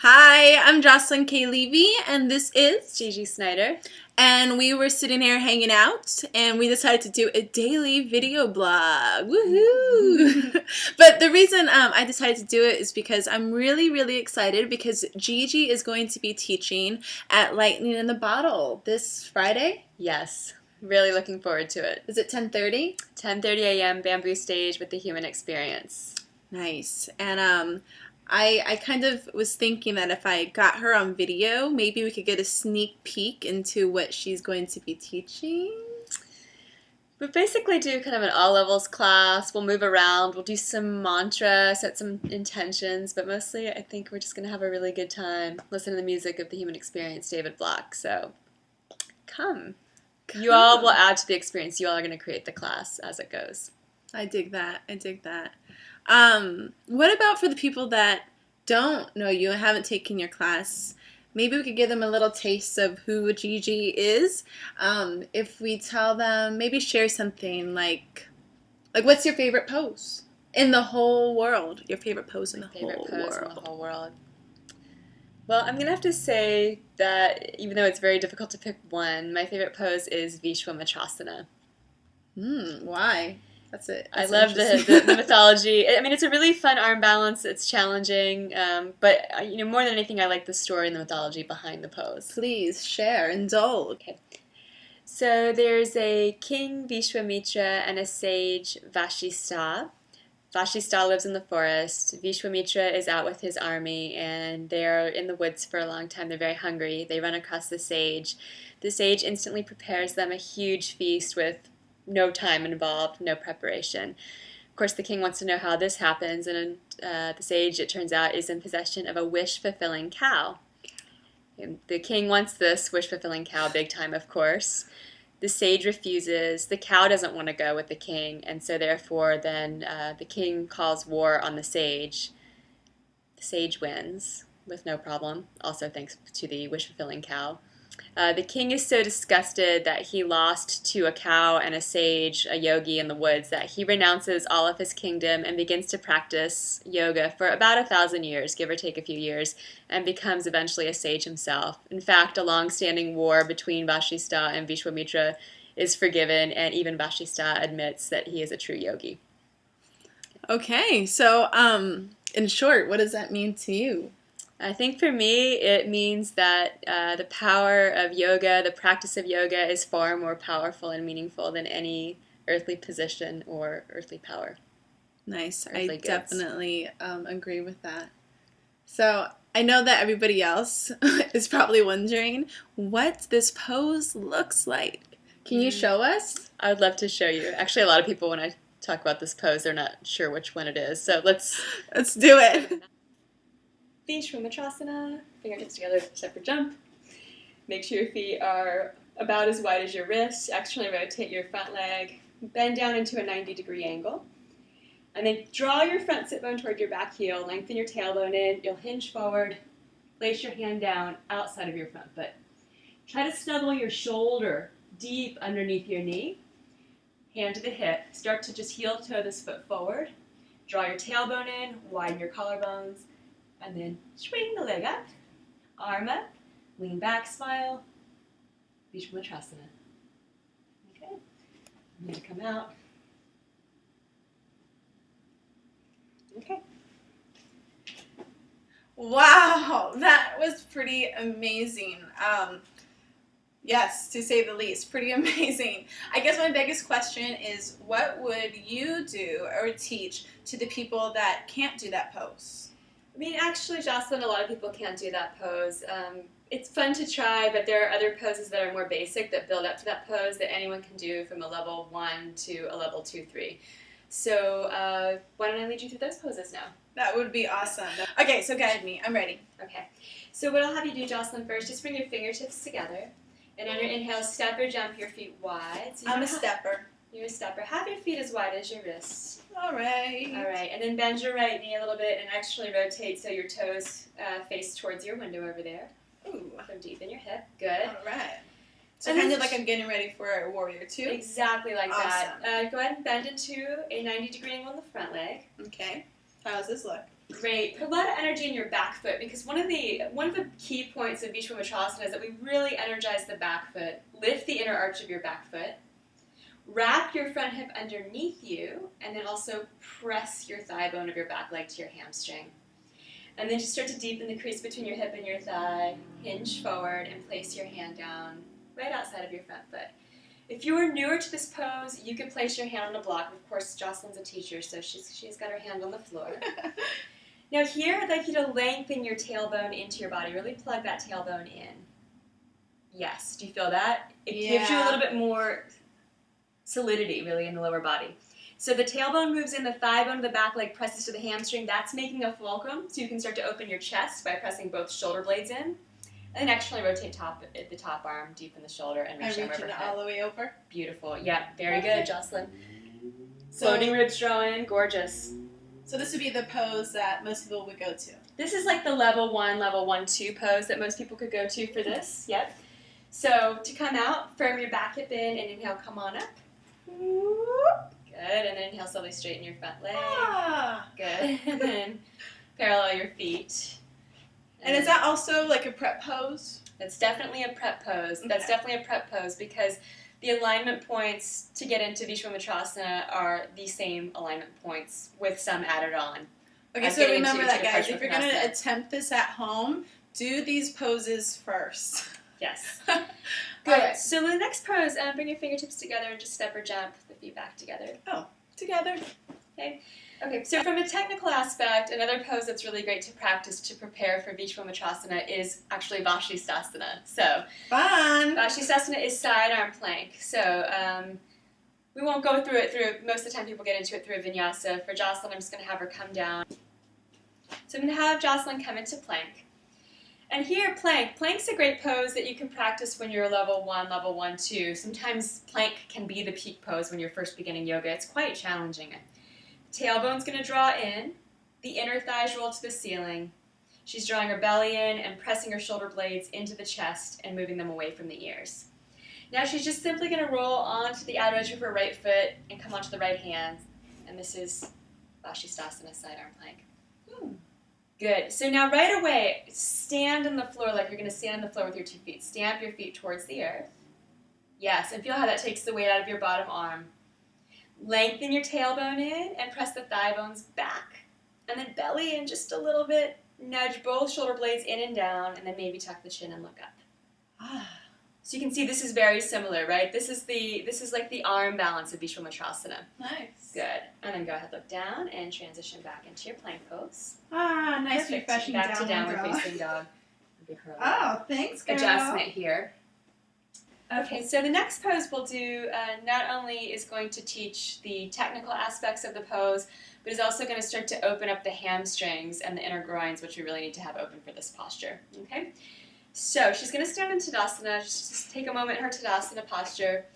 Hi, I'm Jocelyn K. Levy, and this is Gigi Snyder. And we were sitting here hanging out, and we decided to do a daily video blog. Woohoo! But the reason I decided to do it is because I'm really, really excited because Gigi is going to be teaching at Lightning in the Bottle this Friday. Yes, really looking forward to it. Is it 10:30? 10:30 a.m. Bamboo Stage with the Human Experience. Nice. And I kind of was thinking that if I got her on video, maybe we could get a sneak peek into what she's going to be teaching. We'll basically do kind of an all levels class. We'll move around. We'll do some mantra, set some intentions, but mostly I think we're just going to have a really good time. Listen to the music of the Human Experience, David Block. So come. You all will add to the experience. You all are going to create the class as it goes. I dig that. I dig that. What about for the people that don't know you and haven't taken your class? Maybe we could give them a little taste of who Gigi is. If we tell them, maybe share something like what's your favorite pose in the whole world? Your favorite pose in the whole world. Well, I'm going to have to say that even though it's very difficult to pick one, my favorite pose is Visvamitrasana. Why? That's it. I love the mythology. I mean, it's a really fun arm balance. It's challenging, but more than anything, I like the story and the mythology behind the pose. Please share, indulge. Okay. So there's a king Visvamitra and a sage Vashista. Vashista lives in the forest. Visvamitra is out with his army, and they're in the woods for a long time. They're very hungry. They run across the sage. The sage instantly prepares them a huge feast with no time involved, no preparation. Of course, the king wants to know how this happens, and the sage, it turns out, is in possession of a wish-fulfilling cow. And the king wants this wish-fulfilling cow big time, of course. The sage refuses. The cow doesn't want to go with the king, and so therefore then the king calls war on the sage. The sage wins with no problem, also thanks to the wish-fulfilling cow. The king is so disgusted that he lost to a cow and a sage, a yogi in the woods, that he renounces all of his kingdom and begins to practice yoga for about 1,000 years, give or take a few years, and becomes eventually a sage himself. In fact, a long-standing war between Vashista and Visvamitra is forgiven, and even Vashista admits that he is a true yogi. Okay, so in short, what does that mean to you? I think for me, it means that the power of yoga, the practice of yoga, is far more powerful and meaningful than any earthly position or earthly power. Nice. I definitely agree with that. So I know that everybody else is probably wondering what this pose looks like. Can you show us? I would love to show you. Actually, a lot of people, when I talk about this pose, they're not sure which one it is. So let's do it. Visvamitrasana, fingertips together, separate jump. Make sure your feet are about as wide as your wrists. Externally rotate your front leg. Bend down into a 90-degree angle. And then draw your front sit bone toward your back heel. Lengthen your tailbone in. You'll hinge forward. Place your hand down outside of your front foot. Try to snuggle your shoulder deep underneath your knee. Hand to the hip. Start to just heel toe this foot forward. Draw your tailbone in. Widen your collarbones. And then swing the leg up, arm up, lean back, smile, Visvamitrasana. Okay, I'm going to come out. Okay. Wow, that was pretty amazing. Yes, to say the least, pretty amazing. I guess my biggest question is, what would you do or teach to the people that can't do that pose? I mean, actually, Jocelyn, a lot of people can't do that pose. It's fun to try, but there are other poses that are more basic that build up to that pose that anyone can do from a level 1 to a level 2, 3. So why don't I lead you through those poses now? That would be awesome. Okay, so guide me. I'm ready. Okay. So what I'll have you do, Jocelyn, first, just bring your fingertips together. And on your inhale, step or jump your feet wide. So I'm a stepper. You're a stepper. Have your feet as wide as your wrists. All right. All right, and then bend your right knee a little bit and externally rotate so your toes face towards your window over there. Ooh. From deep in your hip. Good. All right. So kind of like I'm getting ready for a warrior two? Exactly like awesome. that. Go ahead and bend into a 90-degree angle on the front leg. Okay. How does this look? Great. Put a lot of energy in your back foot because one of the key points of Visvamitrasana is that we really energize the back foot. Lift the inner arch of your back foot. Wrap your front hip underneath you, and then also press your thigh bone of your back leg to your hamstring. And then just start to deepen the crease between your hip and your thigh. Hinge forward and place your hand down right outside of your front foot. If you are newer to this pose, you can place your hand on a block. Of course, Jocelyn's a teacher, so she's got her hand on the floor. Now here, I'd like you to lengthen your tailbone into your body. Really plug that tailbone in. Yes, do you feel that? It gives you a little bit more solidity, really, in the lower body. So the tailbone moves in, the thigh bone of the back leg presses to the hamstring. That's making a fulcrum, so you can start to open your chest by pressing both shoulder blades in. And then externally rotate the top arm, deepen the shoulder, and reach it all the way over. Beautiful. Yeah, very good, Jocelyn. Floating ribs draw in, gorgeous. So this would be the pose that most people would go to. This is like the level 1, 2 pose that most people could go to for this. Yep. So to come out, firm your back hip in, and inhale, come on up. Good, and then inhale, slowly straighten your front leg. Good, and then parallel your feet. And is that also like a prep pose? That's definitely a prep pose. Okay. That's definitely a prep pose because the alignment points to get into Visvamitrasana are the same alignment points with some added on. Okay, so remember that, guys. If you're going to attempt this at home, do these poses first. Yes. Good. Right. So the next pose, bring your fingertips together and just step or jump the feet back together. Oh, together. Okay. Okay, so from a technical aspect, another pose that's really great to practice to prepare for Visvamitrasana is actually Vashisthasana. So, fun! Vashisthasana is side arm plank. So, we won't go through it most of the time people get into it through a vinyasa. For Jocelyn, I'm just going to have her come down. So I'm going to have Jocelyn come into plank. And here, plank's a great pose that you can practice when you're level 1, 2. Sometimes plank can be the peak pose when you're first beginning yoga. It's quite challenging. Tailbone's going to draw in. The inner thighs roll to the ceiling. She's drawing her belly in and pressing her shoulder blades into the chest and moving them away from the ears. Now she's just simply going to roll onto the outer edge of her right foot and come onto the right hand. And this is Vashisthasana, side arm plank. Good. So now right away, stand on the floor like you're going to stand on the floor with your 2 feet. Stamp your feet towards the earth. Yes, and feel how that takes the weight out of your bottom arm. Lengthen your tailbone in and press the thigh bones back. And then belly in just a little bit. Nudge both shoulder blades in and down, and then maybe tuck the chin and look up. So you can see this is very similar, right? This is like the arm balance of Visvamitrasana. Nice. Good. And then go ahead, look down, and transition back into your plank pose. Nice. Perfect. Refreshing back to downward facing dog. Thanks, girl. Adjustment here. Okay, so the next pose we'll do not only is going to teach the technical aspects of the pose, but is also going to start to open up the hamstrings and the inner groins, which we really need to have open for this posture. Okay, so she's going to stand in Tadasana. Just take a moment in her Tadasana posture.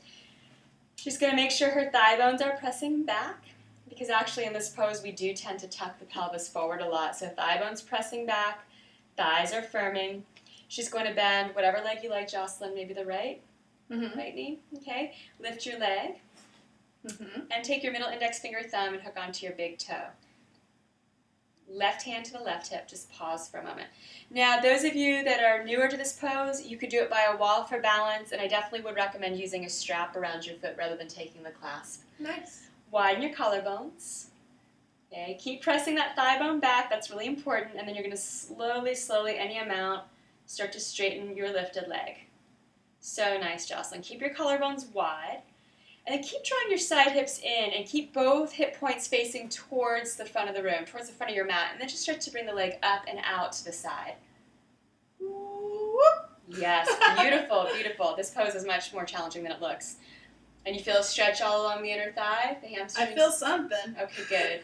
She's going to make sure her thigh bones are pressing back, because actually in this pose we do tend to tuck the pelvis forward a lot. So thigh bones pressing back, thighs are firming. She's going to bend whatever leg you like, Jocelyn, maybe the right. Right knee, okay. Lift your leg, and take your middle index finger, thumb, and hook onto your big toe. Left hand to the left hip, just pause for a moment. Now, those of you that are newer to this pose, you could do it by a wall for balance, and I definitely would recommend using a strap around your foot rather than taking the clasp. Nice. Widen your collarbones. Okay, keep pressing that thigh bone back, that's really important, and then you're going to slowly, any amount, start to straighten your lifted leg. So nice, Jocelyn. Keep your collarbones wide. And then keep drawing your side hips in and keep both hip points facing towards the front of the room, towards the front of your mat. And then just start to bring the leg up and out to the side. Yes, beautiful, beautiful. This pose is much more challenging than it looks. And you feel a stretch all along the inner thigh, the hamstrings? I feel something. Okay, good.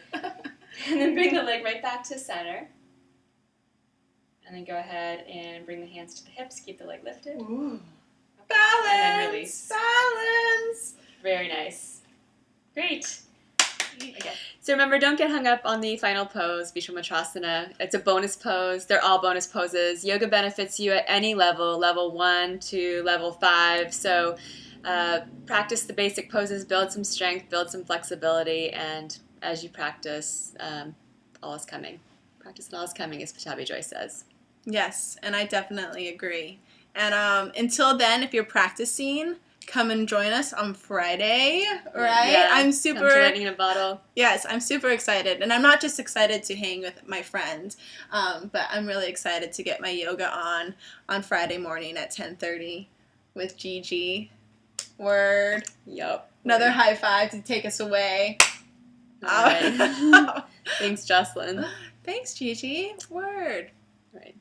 And then bring the leg right back to center. And then go ahead and bring the hands to the hips. Keep the leg lifted. Ooh. Balance! And then release. Balance! Very nice. Great. Okay. So remember, don't get hung up on the final pose, Visvamitrasana. It's a bonus pose. They're all bonus poses. Yoga benefits you at any level, level 1 to level 5. So practice the basic poses, build some strength, build some flexibility, and as you practice, all is coming. Practice and all is coming, as Patabi Joy says. Yes, and I definitely agree. And until then, if you're practicing, come and join us on Friday, right? Yeah, I'm come super... to Lightning in a Bottle. Yes, I'm super excited. And I'm not just excited to hang with my friends, but I'm really excited to get my yoga on Friday morning at 10:30 with Gigi. Word. Yup. Another high five to take us away. All right. Thanks, Jocelyn. Thanks, Gigi. Word. All right.